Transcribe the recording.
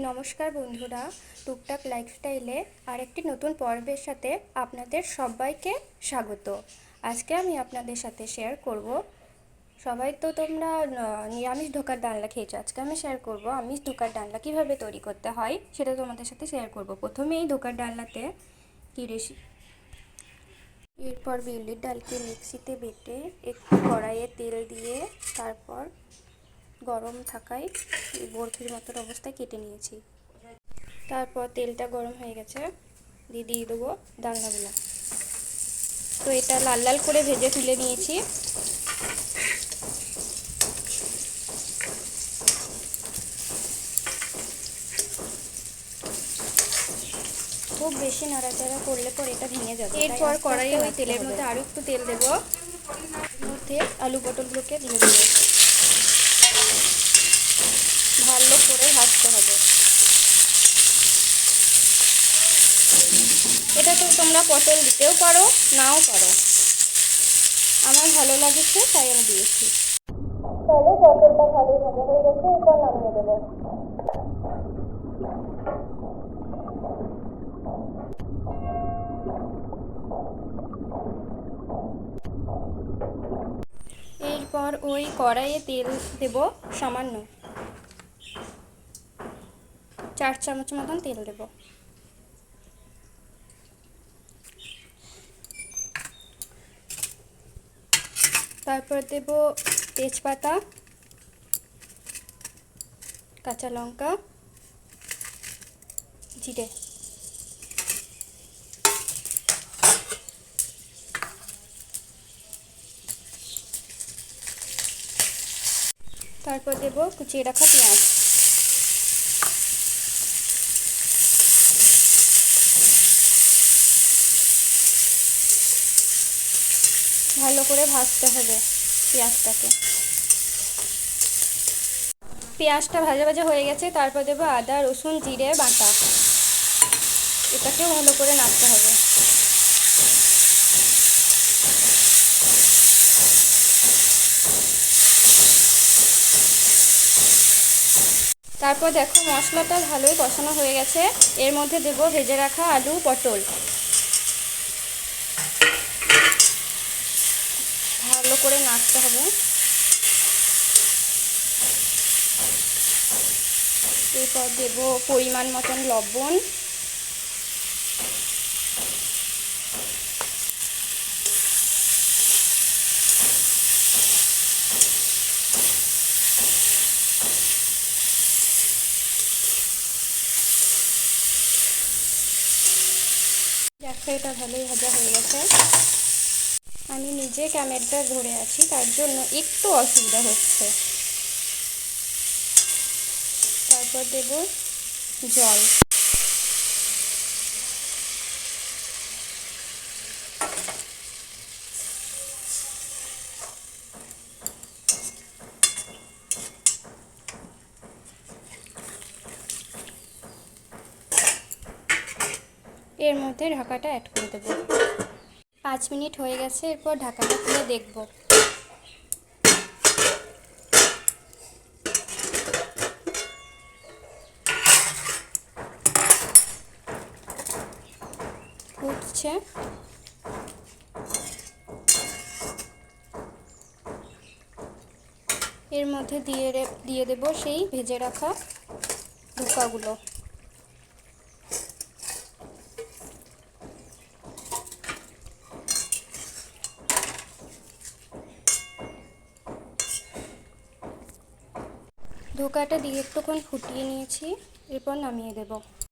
নমস্কার বন্ধুরা, টুকটাক লাইফস্টাইলে আরেকটি নতুন পর্বের সাথে আপনাদের সবাইকে স্বাগত। আজকে আমি আপনাদের সাথে শেয়ার করব, সবাই তো তোমরা নিরামিষ ঢোকার ডালনা খেয়েছো। আজকে আমি শেয়ার করব আমিষ ঢোকার ডালনা কীভাবে তৈরি করতে হয় সেটা তোমাদের সাথে শেয়ার করব। প্রথমে এই ঢোকার ডালনাতে এরপর বিউলির ডালকে মিক্সিতে বেটে একটু কড়াইয়ে তেল দিয়ে তারপর গরম থাকায় বরফির মতন অবস্থায় কেটে নিয়েছি। তারপর তেলটা গরম হয়ে গেছে, দিয়ে দেবো ডালনাগুলো। তো এটা লাল লাল করে ভেজে তুলে নিয়েছি। খুব বেশি নাড়াচাড়া করলে পর এটা ভেঙে যাবে। এরপর কড়াইয়ে ওই তেলের মধ্যে আরও একটু তেল দেবো, এর মধ্যে আলু পটলগুলোকে দিয়ে দেবো। ভালো করে ভাজতে হবে। এটা তো তোমরা পটল দিতেও পারো, নাও পারো, আমার ভালো লাগছে তাই আমি দিয়েছি। তাহলে পটলটা ভালোই ভাজা হয়ে গেছে, এরপর নামিয়ে দেবো। এরপর ওই কড়াইয়ে তেল দেব সামান্য, 4 চামচ মতন তেল দেব। তারপর দেব তেজপাতা, কাঁচা লঙ্কা, জিরে। তারপর দেব কুচিয়ে রাখা পেঁয়াজ। ভালো করে ভাজতে হবে পেঁয়াজটাকে। পেঁয়াজটা ভাজা ভাজা হয়ে গেছে, তারপর দেবো আদা রসুন জিরে বাটা। এটাকেও ভালো করে নাড়তে হবে। তারপর দেখো মশলাটা ভালোই কষানো হয়ে গেছে, এর মধ্যে দেব ভেজে রাখা আলু পটল। ভালো করে নাড়তে হবে। এরপর দেব পরিমাণ মতন লবণ, দেখো এটা ভালোই ভাজা হয়ে গেছে। আমি নিজে ক্যামেরাটা ধরে আছি, তার জন্য একটু অসুবিধা হচ্ছে। তারপর দেব জল। এর মধ্যে ঢাকাটা অ্যাড করে দেব। 5 মিনিট হয়ে গেছে, এরপর ঢাকাটা খুলে দেখব। ফুটছে। এর মধ্যে দিয়ে দেব সেই ভেজে রাখা ধোকাগুলো। ধোকাটা দিয়ে একটুক্ষণ ফুটিয়ে নিয়েছি, এরপর নামিয়ে দেব।